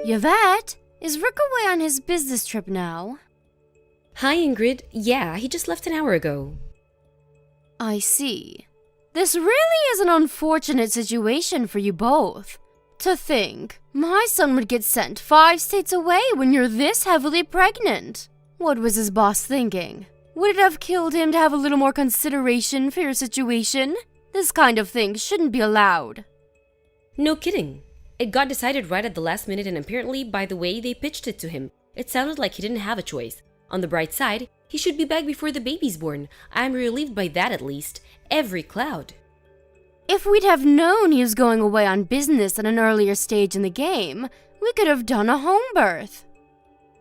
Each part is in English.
Yvette, is Rick away on his business trip now? Hi, Ingrid. Yeah, he just left an hour ago. I see. This really is an unfortunate situation for you both. To think, my son would get sent 5 states away when you're this heavily pregnant. What was his boss thinking? Would it have killed him to have a little more consideration for your situation? This kind of thing shouldn't be allowed. No kidding. It got decided right at the last minute, and apparently, by the way they pitched it to him, it sounded like he didn't have a choice. On the bright side, he should be back before the baby's born. I'm relieved by that at least. Every cloud. If we'd have known he was going away on business at an earlier stage in the game, we could have done a home birth.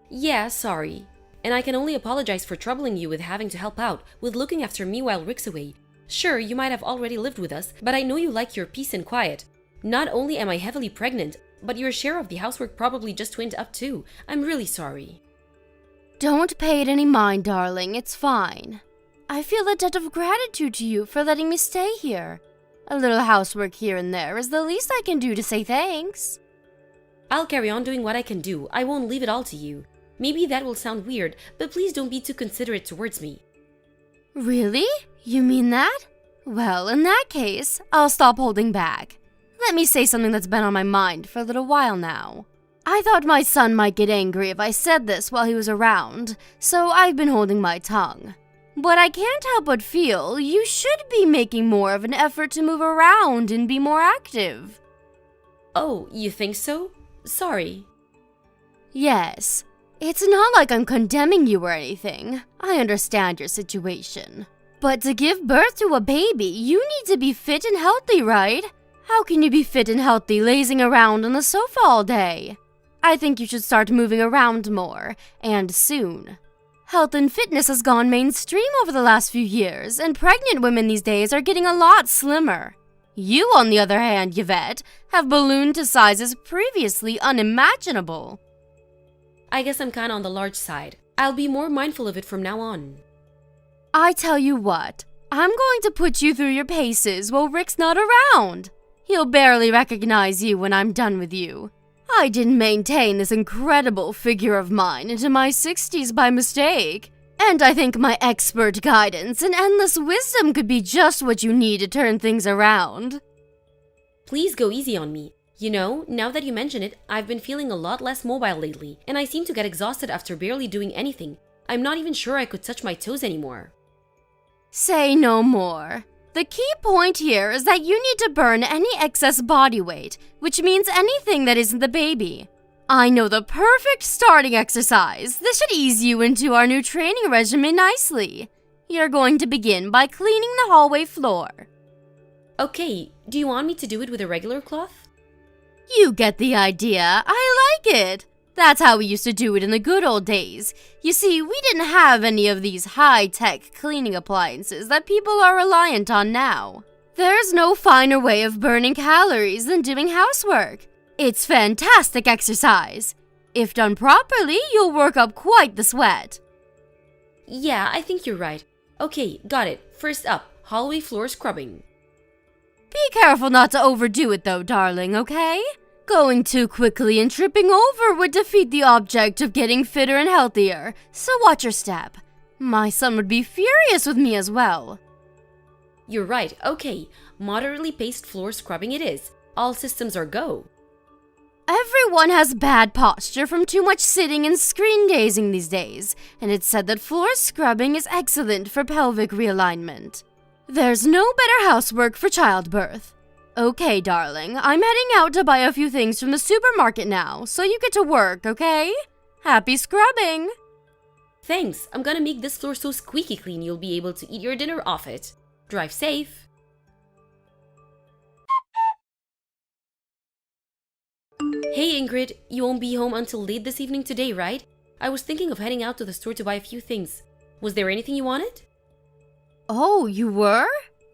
Yeah, sorry. And I can only apologize for troubling you with having to help out with looking after me while Rick's away. Sure, you might have already lived with us, but I know you like your peace and quiet. Not only am I heavily pregnant, but your share of the housework probably just went up too. I'm really sorry. Don't pay it any mind, darling. It's fine. I feel a debt of gratitude to you for letting me stay here. A little housework here and there is the least I can do to say thanks. I'll carry on doing what I can do. I won't leave it all to you. Maybe that will sound weird, but please don't be too considerate towards me. Really? You mean that? Well, in that case, I'll stop holding back. Let me say something that's been on my mind for a little while now. I thought my son might get angry if I said this while he was around, so I've been holding my tongue. But I can't help but feel you should be making more of an effort to move around and be more active. Oh, you think so? Sorry. Yes. It's not like I'm condemning you or anything. I understand your situation. But to give birth to a baby, you need to be fit and healthy, right? How can you be fit and healthy lazing around on the sofa all day? I think you should start moving around more, and soon. Health and fitness has gone mainstream over the last few years, and pregnant women these days are getting a lot slimmer. You, on the other hand, Yvette, have ballooned to sizes previously unimaginable. I guess I'm kinda on the large side. I'll be more mindful of it from now on. I tell you what, I'm going to put you through your paces while Rick's not around. He'll barely recognize you when I'm done with you. I didn't maintain this incredible figure of mine into my 60s by mistake. And I think my expert guidance and endless wisdom could be just what you need to turn things around. Please go easy on me. You know, now that you mention it, I've been feeling a lot less mobile lately, and I seem to get exhausted after barely doing anything. I'm not even sure I could touch my toes anymore. Say no more. The key point here is that you need to burn any excess body weight, which means anything that isn't the baby. I know the perfect starting exercise. This should ease you into our new training regimen nicely. You're going to begin by cleaning the hallway floor. Okay, do you want me to do it with a regular cloth? You get the idea. I like it. That's how we used to do it in the good old days. You see, we didn't have any of these high-tech cleaning appliances that people are reliant on now. There's no finer way of burning calories than doing housework. It's fantastic exercise. If done properly, you'll work up quite the sweat. Yeah, I think you're right. Okay, got it. First up, hallway floor scrubbing. Be careful not to overdo it though, darling, okay? Going too quickly and tripping over would defeat the object of getting fitter and healthier, so watch your step. My son would be furious with me as well. You're right, okay. Moderately paced floor scrubbing it is. All systems are go. Everyone has bad posture from too much sitting and screen gazing these days, and it's said that floor scrubbing is excellent for pelvic realignment. There's no better housework for childbirth. Okay, darling, I'm heading out to buy a few things from the supermarket now, so you get to work, okay? Happy scrubbing! Thanks, I'm gonna make this floor so squeaky clean you'll be able to eat your dinner off it. Drive safe. Hey Ingrid, you won't be home until late this evening today, right? I was thinking of heading out to the store to buy a few things. Was there anything you wanted? Oh, you were?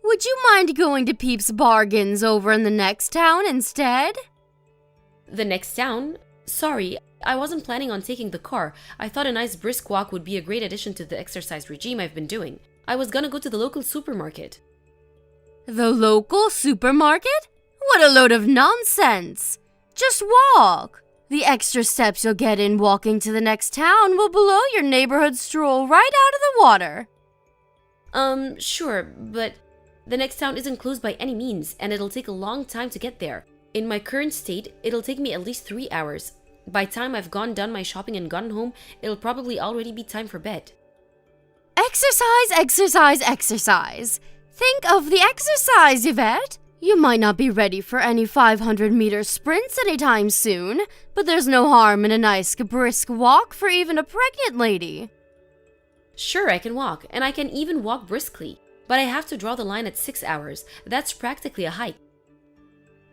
Would you mind going to Peep's Bargains over in the next town instead? The next town? Sorry, I wasn't planning on taking the car. I thought a nice brisk walk would be a great addition to the exercise regime I've been doing. I was gonna go to the local supermarket. The local supermarket? What a load of nonsense! Just walk! The extra steps you'll get in walking to the next town will blow your neighborhood stroll right out of the water. Sure, but the next town isn't close by any means, and it'll take a long time to get there. In my current state, it'll take me at least 3 hours. By the time I've done my shopping and gotten home, it'll probably already be time for bed. Exercise, exercise, exercise. Think of the exercise, Yvette. You might not be ready for any 500-meter sprints anytime soon, but there's no harm in a nice, brisk walk for even a pregnant lady. Sure, I can walk, and I can even walk briskly, but I have to draw the line at 6 hours. That's practically a hike.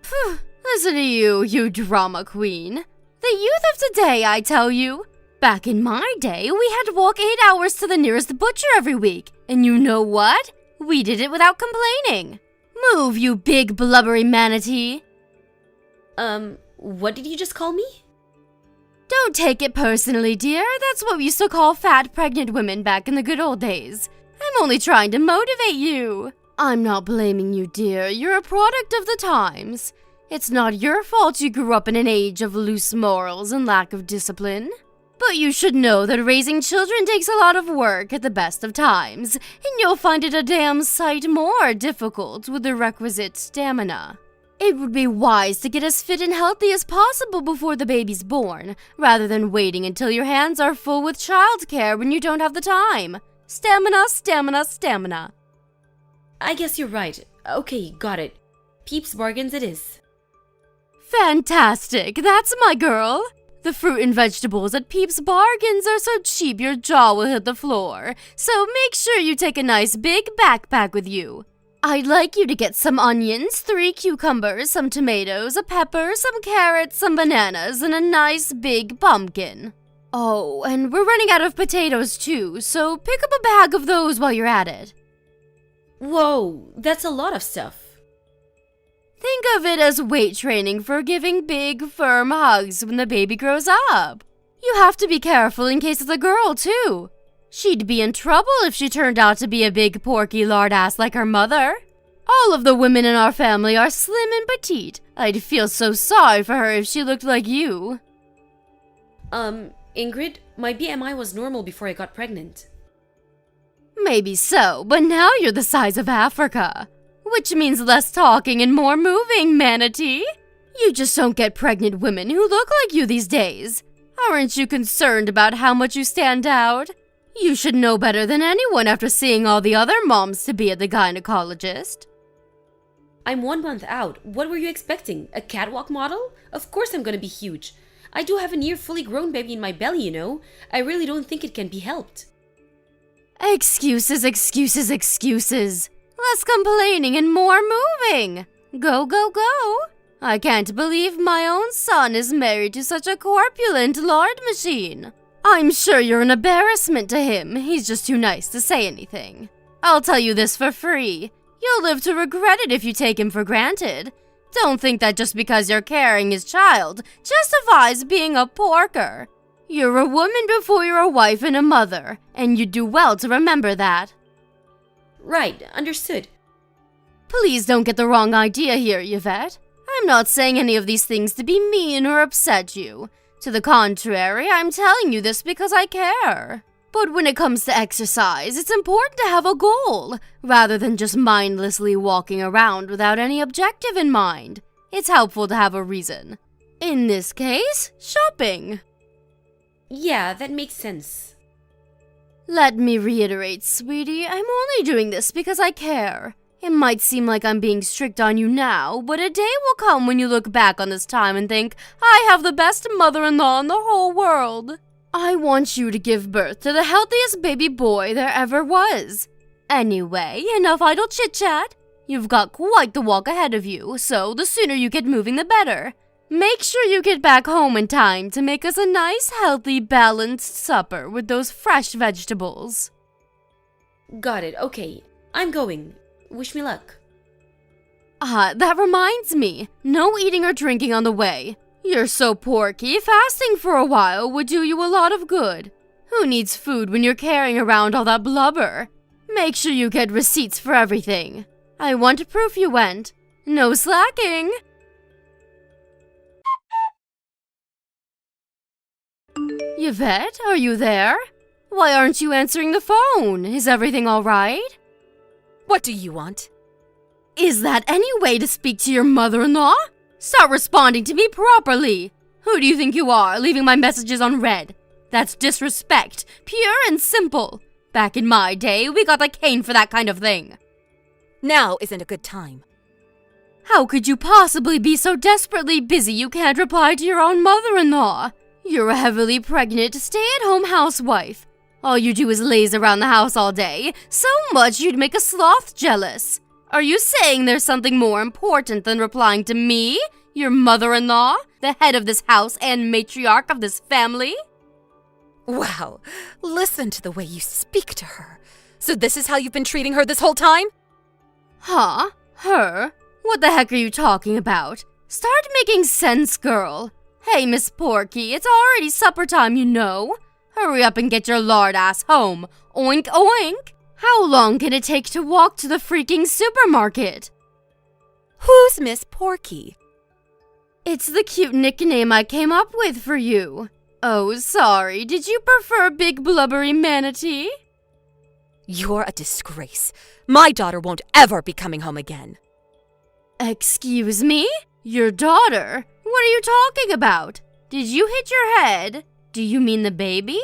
Phew, listen to you, you drama queen. The youth of today, I tell you. Back in my day, we had to walk 8 hours to the nearest butcher every week, and you know what? We did it without complaining. Move, you big blubbery manatee. What did you just call me? Don't take it personally, dear. That's what we used to call fat, pregnant women back in the good old days. I'm only trying to motivate you. I'm not blaming you, dear. You're a product of the times. It's not your fault you grew up in an age of loose morals and lack of discipline. But you should know that raising children takes a lot of work at the best of times, and you'll find it a damn sight more difficult with the requisite stamina. It would be wise to get as fit and healthy as possible before the baby's born, rather than waiting until your hands are full with childcare when you don't have the time. Stamina, stamina, stamina. I guess you're right. Okay, got it. Peeps Bargains it is. Fantastic! That's my girl! The fruit and vegetables at Peeps Bargains are so cheap your jaw will hit the floor, so make sure you take a nice big backpack with you. I'd like you to get some onions, 3 cucumbers, some tomatoes, a pepper, some carrots, some bananas, and a nice big pumpkin. Oh, and we're running out of potatoes too, so pick up a bag of those while you're at it. Whoa, that's a lot of stuff. Think of it as weight training for giving big, firm hugs when the baby grows up. You have to be careful in case it's a girl, too. She'd be in trouble if she turned out to be a big, porky lardass like her mother. All of the women in our family are slim and petite. I'd feel so sorry for her if she looked like you. Ingrid, my BMI was normal before I got pregnant. Maybe so, but now you're the size of Africa. Which means less talking and more moving, manatee. You just don't get pregnant women who look like you these days. Aren't you concerned about how much you stand out? You should know better than anyone after seeing all the other moms-to-be at the gynecologist. I'm 1 month out. What were you expecting? A catwalk model? Of course I'm gonna be huge. I do have a near fully grown baby in my belly, you know. I really don't think it can be helped. Excuses, excuses, excuses. Less complaining and more moving. Go, go, go. I can't believe my own son is married to such a corpulent lard machine. I'm sure you're an embarrassment to him. He's just too nice to say anything. I'll tell you this for free. You'll live to regret it if you take him for granted. Don't think that just because you're carrying his child justifies being a porker. You're a woman before you're a wife and a mother, and you'd do well to remember that. Right, understood. Please don't get the wrong idea here, Yvette. I'm not saying any of these things to be mean or upset you. To the contrary, I'm telling you this because I care. But when it comes to exercise, it's important to have a goal, rather than just mindlessly walking around without any objective in mind. It's helpful to have a reason. In this case, shopping. Yeah, that makes sense. Let me reiterate, sweetie, I'm only doing this because I care. It might seem like I'm being strict on you now, but a day will come when you look back on this time and think, I have the best mother-in-law in the whole world. I want you to give birth to the healthiest baby boy there ever was. Anyway, enough idle chit-chat. You've got quite the walk ahead of you, so the sooner you get moving the better. Make sure you get back home in time to make us a nice, healthy, balanced supper with those fresh vegetables. Got it, okay. I'm going. Wish me luck. That reminds me. No eating or drinking on the way. You're so porky, fasting for a while would do you a lot of good. Who needs food when you're carrying around all that blubber? Make sure you get receipts for everything. I want proof you went. No slacking. Yvette, are you there? Why aren't you answering the phone? Is everything all right? What do you want? Is that any way to speak to your mother-in-law? Start responding to me properly. Who do you think you are, leaving my messages unread? That's disrespect, pure and simple. Back in my day, we got a cane for that kind of thing. Now isn't a good time. How could you possibly be so desperately busy you can't reply to your own mother-in-law? You're a heavily pregnant, stay-at-home housewife. All you do is laze around the house all day, so much you'd make a sloth jealous. Are you saying there's something more important than replying to me, your mother-in-law, the head of this house and matriarch of this family? Wow, listen to the way you speak to her. So this is how you've been treating her this whole time? Huh? Her? What the heck are you talking about? Start making sense, girl. Hey, Miss Porky, it's already supper time, you know. Hurry up and get your lardass home. Oink, oink. How long can it take to walk to the freaking supermarket? Who's Miss Porky? It's the cute nickname I came up with for you. Oh, sorry. Did you prefer Big Blubbery Manatee? You're a disgrace. My daughter won't ever be coming home again. Excuse me? Your daughter? What are you talking about? Did you hit your head? Do you mean the baby?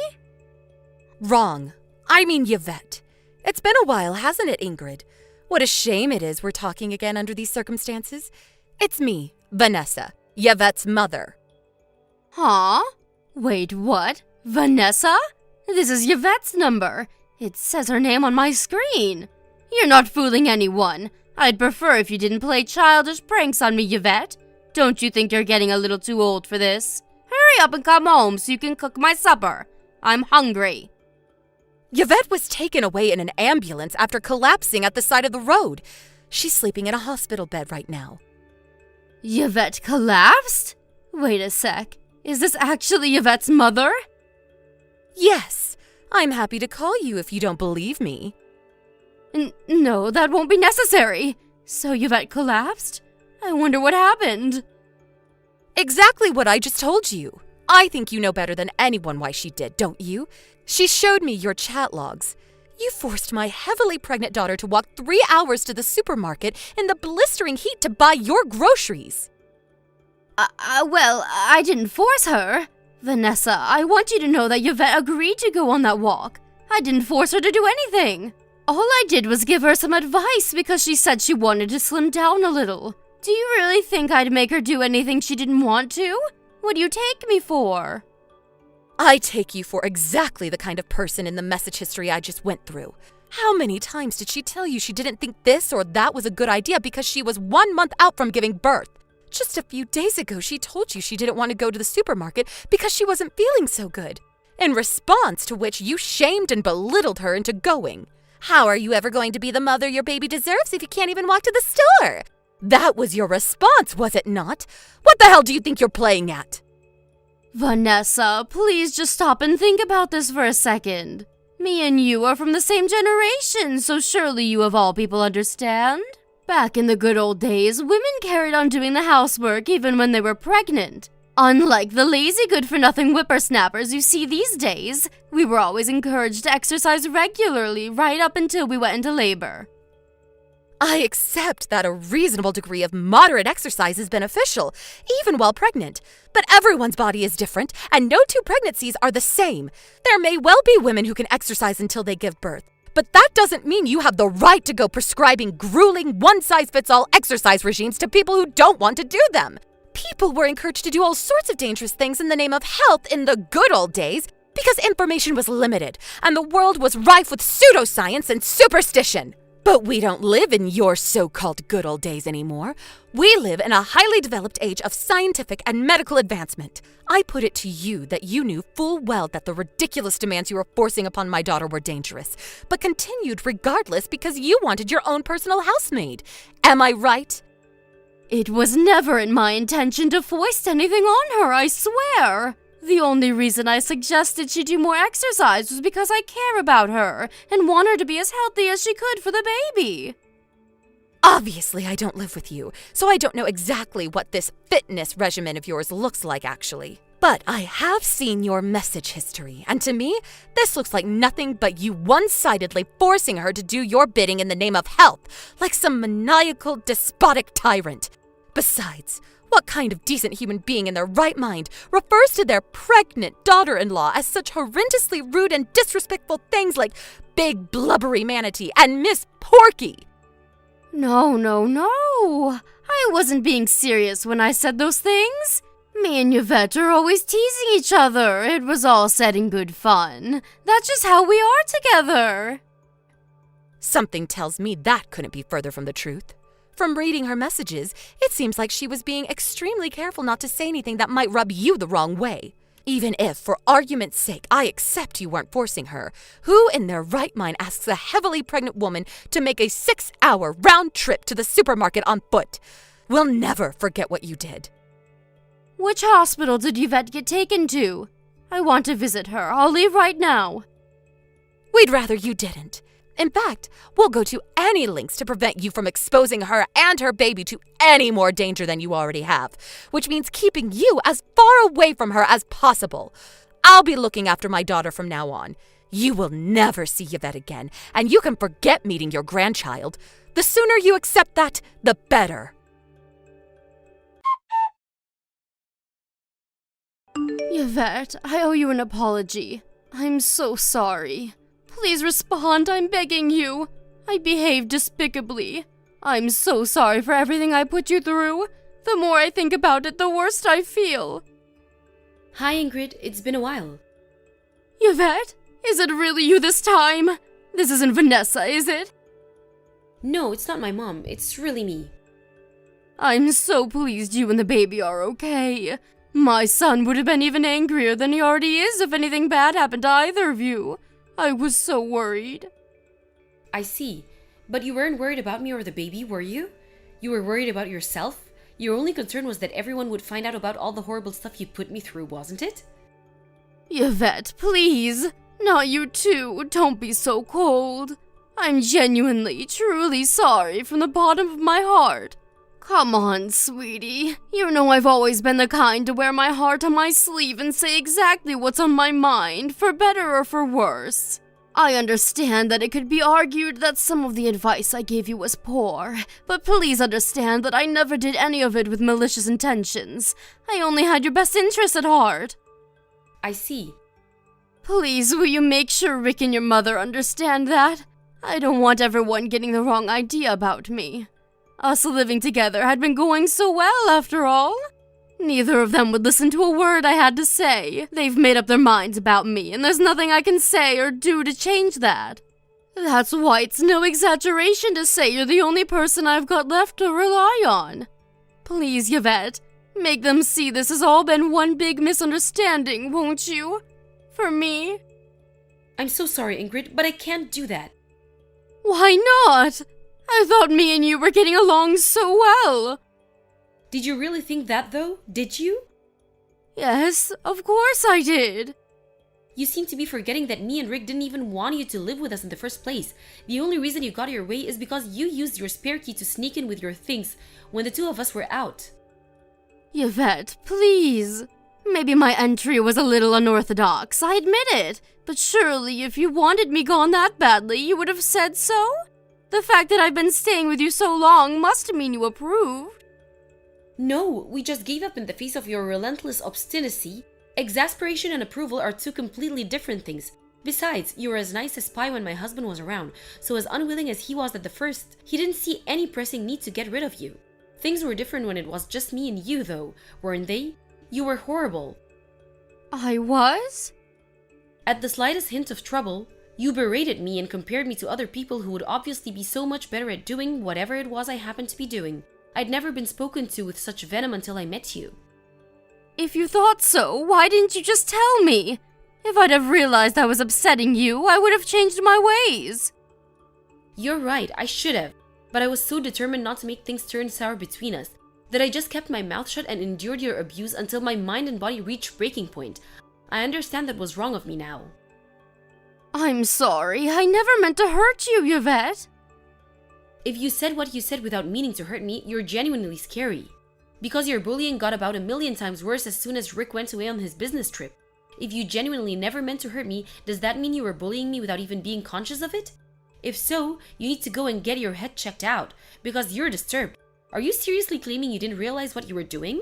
Wrong. I mean Yvette. It's been a while, hasn't it, Ingrid? What a shame it is we're talking again under these circumstances. It's me, Vanessa, Yvette's mother. Huh? Wait, what? Vanessa? This is Yvette's number. It says her name on my screen. You're not fooling anyone. I'd prefer if you didn't play childish pranks on me, Yvette. Don't you think you're getting a little too old for this? Hurry up and come home so you can cook my supper. I'm hungry. Yvette was taken away in an ambulance after collapsing at the side of the road. She's sleeping in a hospital bed right now. Yvette collapsed? Wait a sec. Is this actually Yvette's mother? Yes. I'm happy to call you if you don't believe me. No, that won't be necessary. So Yvette collapsed? I wonder what happened. Exactly what I just told you. I think you know better than anyone why she did, don't you? She showed me your chat logs. You forced my heavily pregnant daughter to walk 3 hours to the supermarket in the blistering heat to buy your groceries. Well, I didn't force her. Vanessa, I want you to know that Yvette agreed to go on that walk. I didn't force her to do anything. All I did was give her some advice because she said she wanted to slim down a little. Do you really think I'd make her do anything she didn't want to? What do you take me for? I take you for exactly the kind of person in the message history I just went through. How many times did she tell you she didn't think this or that was a good idea because she was 1 month out from giving birth? Just a few days ago, she told you she didn't want to go to the supermarket because she wasn't feeling so good. In response to which you shamed and belittled her into going. How are you ever going to be the mother your baby deserves if you can't even walk to the store? That was your response, was it not? What the hell do you think you're playing at? Vanessa, please just stop and think about this for a second. Me and you are from the same generation, so surely you of all people understand. Back in the good old days, women carried on doing the housework even when they were pregnant. Unlike the lazy good-for-nothing whippersnappers you see these days, we were always encouraged to exercise regularly right up until we went into labor. I accept that a reasonable degree of moderate exercise is beneficial, even while pregnant. But everyone's body is different, and no two pregnancies are the same. There may well be women who can exercise until they give birth. But that doesn't mean you have the right to go prescribing grueling, one-size-fits-all exercise regimes to people who don't want to do them. People were encouraged to do all sorts of dangerous things in the name of health in the good old days because information was limited, and the world was rife with pseudoscience and superstition. But we don't live in your so-called good old days anymore. We live in a highly developed age of scientific and medical advancement. I put it to you that you knew full well that the ridiculous demands you were forcing upon my daughter were dangerous, but continued regardless because you wanted your own personal housemaid. Am I right? It was never in my intention to foist anything on her, I swear. The only reason I suggested she do more exercise was because I care about her and want her to be as healthy as she could for the baby. Obviously, I don't live with you, so I don't know exactly what this fitness regimen of yours looks like, actually. But I have seen your message history, and to me, this looks like nothing but you one-sidedly forcing her to do your bidding in the name of health, like some maniacal, despotic tyrant. Besides, what kind of decent human being in their right mind refers to their pregnant daughter-in-law as such horrendously rude and disrespectful things like Big Blubbery Manatee and Miss Porky? No. I wasn't being serious when I said those things. Me and Yvette are always teasing each other. It was all said in good fun. That's just how we are together. Something tells me that couldn't be further from the truth. From reading her messages, it seems like she was being extremely careful not to say anything that might rub you the wrong way. Even if, for argument's sake, I accept you weren't forcing her, who in their right mind asks a heavily pregnant woman to make a 6-hour round trip to the supermarket on foot? We'll never forget what you did. Which hospital did Yvette get taken to? I want to visit her. I'll leave right now. We'd rather you didn't. In fact, we'll go to any lengths to prevent you from exposing her and her baby to any more danger than you already have, which means keeping you as far away from her as possible. I'll be looking after my daughter from now on. You will never see Yvette again, and you can forget meeting your grandchild. The sooner you accept that, the better. Yvette, I owe you an apology. I'm so sorry. Please respond, I'm begging you. I behaved despicably. I'm so sorry for everything I put you through. The more I think about it, the worse I feel. Hi, Ingrid. It's been a while. Yvette, is it really you this time? This isn't Vanessa, is it? No, it's not my mom. It's really me. I'm so pleased you and the baby are okay. My son would have been even angrier than he already is if anything bad happened to either of you. I was so worried. I see. But you weren't worried about me or the baby, were you? You were worried about yourself? Your only concern was that everyone would find out about all the horrible stuff you put me through, wasn't it? Yvette, please. Not you too. Don't be so cold. I'm genuinely, truly sorry from the bottom of my heart. Come on, sweetie. You know I've always been the kind to wear my heart on my sleeve and say exactly what's on my mind, for better or for worse. I understand that it could be argued that some of the advice I gave you was poor, but please understand that I never did any of it with malicious intentions. I only had your best interest at heart. I see. Please, will you make sure Rick and your mother understand that? I don't want everyone getting the wrong idea about me. Us living together had been going so well, after all. Neither of them would listen to a word I had to say. They've made up their minds about me, and there's nothing I can say or do to change that. That's why it's no exaggeration to say you're the only person I've got left to rely on. Please, Yvette, make them see this has all been one big misunderstanding, won't you? For me. I'm so sorry, Ingrid, but I can't do that. Why not? I thought me and you were getting along so well. Did you really think that, though? Did you? Yes, of course I did. You seem to be forgetting that me and Rick didn't even want you to live with us in the first place. The only reason you got your way is because you used your spare key to sneak in with your things when the two of us were out. Yvette, please. Maybe my entry was a little unorthodox, I admit it. But surely if you wanted me gone that badly, you would have said so? The fact that I've been staying with you so long must mean you approved. No, we just gave up in the face of your relentless obstinacy. Exasperation and approval are two completely different things. Besides, you were as nice as pie when my husband was around, so as unwilling as he was at the first, he didn't see any pressing need to get rid of you. Things were different when it was just me and you, though, weren't they? You were horrible. I was? At the slightest hint of trouble, you berated me and compared me to other people who would obviously be so much better at doing whatever it was I happened to be doing. I'd never been spoken to with such venom until I met you. If you thought so, why didn't you just tell me? If I'd have realized I was upsetting you, I would have changed my ways. You're right, I should have. But I was so determined not to make things turn sour between us that I just kept my mouth shut and endured your abuse until my mind and body reached breaking point. I understand that was wrong of me now. I'm sorry. I never meant to hurt you, Yvette. If you said what you said without meaning to hurt me, you're genuinely scary. Because your bullying got about 1,000,000 times worse as soon as Rick went away on his business trip. If you genuinely never meant to hurt me, does that mean you were bullying me without even being conscious of it? If so, you need to go and get your head checked out, because you're disturbed. Are you seriously claiming you didn't realize what you were doing?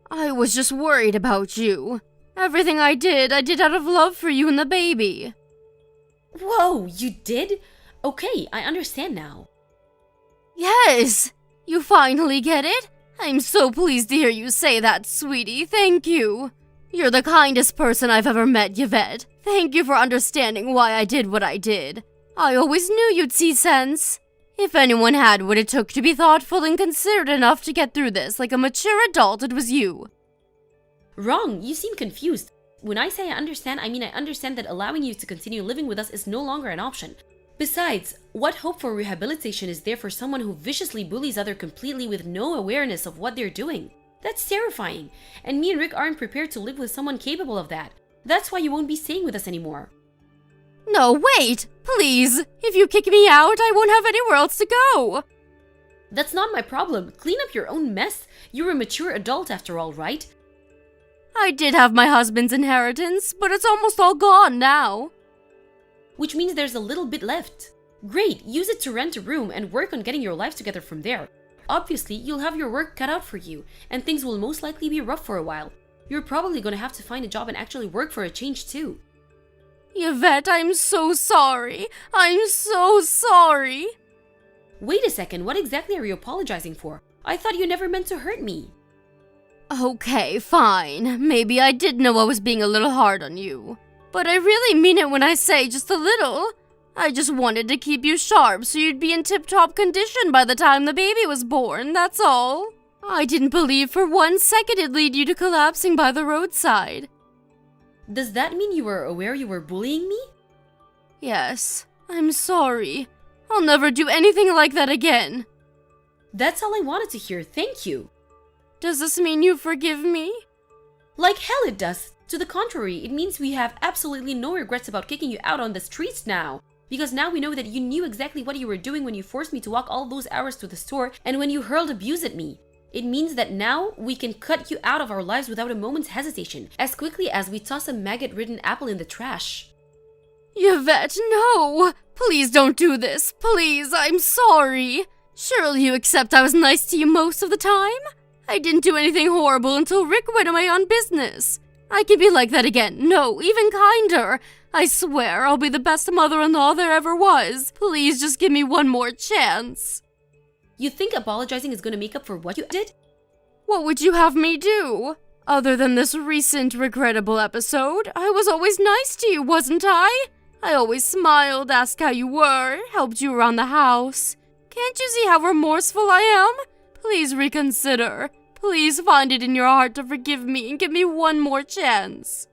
I was just worried about you. Everything I did out of love for you and the baby. Whoa, you did? Okay, I understand now. Yes! You finally get it? I'm so pleased to hear you say that, sweetie. Thank you. You're the kindest person I've ever met, Yvette. Thank you for understanding why I did what I did. I always knew you'd see sense. If anyone had what it took to be thoughtful and considerate enough to get through this like a mature adult, it was you. Wrong, you seem confused. When I say I understand, I mean I understand that allowing you to continue living with us is no longer an option. Besides, what hope for rehabilitation is there for someone who viciously bullies others completely with no awareness of what they're doing? That's terrifying, and me and Rick aren't prepared to live with someone capable of that. That's why you won't be staying with us anymore. No, wait! Please! If you kick me out, I won't have anywhere else to go! That's not my problem. Clean up your own mess. You're a mature adult after all, right? I did have my husband's inheritance, but it's almost all gone now. Which means there's a little bit left. Great, use it to rent a room and work on getting your life together from there. Obviously, you'll have your work cut out for you, and things will most likely be rough for a while. You're probably gonna have to find a job and actually work for a change too. Yvette, I'm so sorry. I'm so sorry. Wait a second, what exactly are you apologizing for? I thought you never meant to hurt me. Okay, fine. Maybe I did know I was being a little hard on you. But I really mean it when I say just a little. I just wanted to keep you sharp so you'd be in tip-top condition by the time the baby was born, that's all. I didn't believe for 1 second it'd lead you to collapsing by the roadside. Does that mean you were aware you were bullying me? Yes, I'm sorry. I'll never do anything like that again. That's all I wanted to hear, thank you. Does this mean you forgive me? Like hell it does. To the contrary, it means we have absolutely no regrets about kicking you out on the streets now. Because now we know that you knew exactly what you were doing when you forced me to walk all those hours to the store and when you hurled abuse at me. It means that now we can cut you out of our lives without a moment's hesitation, as quickly as we toss a maggot-ridden apple in the trash. Yvette, no! Please don't do this. Please, I'm sorry. Surely you accept I was nice to you most of the time? I didn't do anything horrible until Rick went away on business. I can be like that again. No, even kinder. I swear I'll be the best mother-in-law there ever was. Please just give me one more chance. You think apologizing is going to make up for what you did? What would you have me do? Other than this recent regrettable episode, I was always nice to you, wasn't I? I always smiled, asked how you were, helped you around the house. Can't you see how remorseful I am? Please reconsider. Please find it in your heart to forgive me and give me one more chance.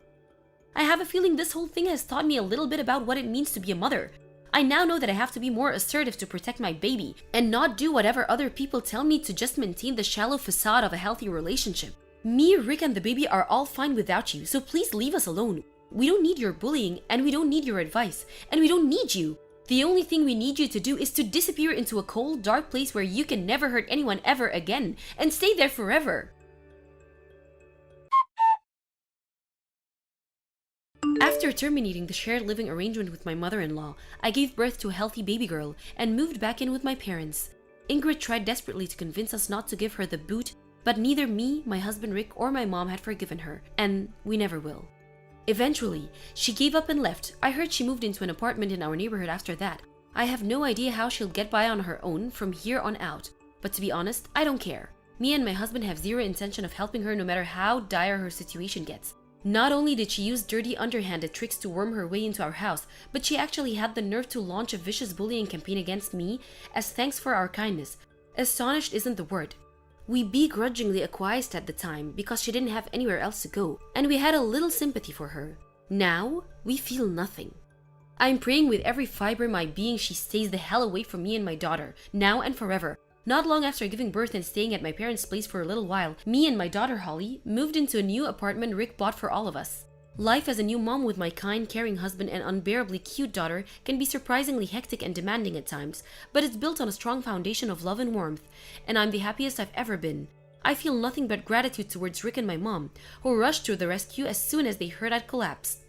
I have a feeling this whole thing has taught me a little bit about what it means to be a mother. I now know that I have to be more assertive to protect my baby and not do whatever other people tell me to just maintain the shallow facade of a healthy relationship. Me, Rick, and the baby are all fine without you, so please leave us alone. We don't need your bullying, and we don't need your advice, and we don't need you. The only thing we need you to do is to disappear into a cold, dark place where you can never hurt anyone ever again, and stay there forever. After terminating the shared living arrangement with my mother-in-law, I gave birth to a healthy baby girl and moved back in with my parents. Ingrid tried desperately to convince us not to give her the boot, but neither me, my husband Rick, or my mom had forgiven her, and we never will. Eventually, she gave up and left. I heard she moved into an apartment in our neighborhood after that. I have no idea how she'll get by on her own from here on out, but to be honest, I don't care. Me and my husband have zero intention of helping her no matter how dire her situation gets. Not only did she use dirty, underhanded tricks to worm her way into our house, but she actually had the nerve to launch a vicious bullying campaign against me as thanks for our kindness. Astonished isn't the word. We begrudgingly acquiesced at the time because she didn't have anywhere else to go, and we had a little sympathy for her. Now, we feel nothing. I'm praying with every fiber of my being she stays the hell away from me and my daughter, now and forever. Not long after giving birth and staying at my parents' place for a little while, me and my daughter Holly moved into a new apartment Rick bought for all of us. Life as a new mom with my kind, caring husband and unbearably cute daughter can be surprisingly hectic and demanding at times, but it's built on a strong foundation of love and warmth, and I'm the happiest I've ever been. I feel nothing but gratitude towards Rick and my mom, who rushed to the rescue as soon as they heard I'd collapsed.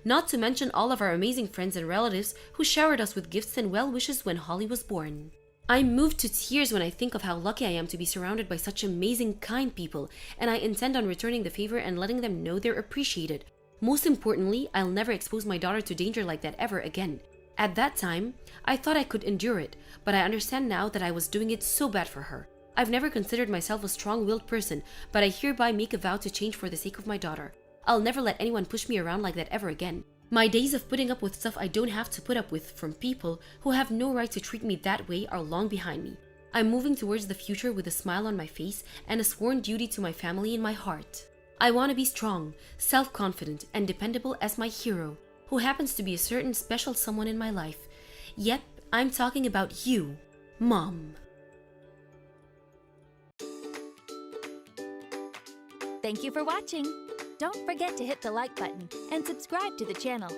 Not to mention all of our amazing friends and relatives who showered us with gifts and well wishes when Holly was born. I'm moved to tears when I think of how lucky I am to be surrounded by such amazing, kind people, and I intend on returning the favor and letting them know they're appreciated. Most importantly, I'll never expose my daughter to danger like that ever again. At that time, I thought I could endure it, but I understand now that I was doing it so bad for her. I've never considered myself a strong-willed person, but I hereby make a vow to change for the sake of my daughter. I'll never let anyone push me around like that ever again. My days of putting up with stuff I don't have to put up with from people who have no right to treat me that way are long behind me. I'm moving towards the future with a smile on my face and a sworn duty to my family in my heart. I want to be strong, self-confident, and dependable as my hero, who happens to be a certain special someone in my life. Yep, I'm talking about you, Mom. Thank you for watching. Don't forget to hit the like button and subscribe to the channel.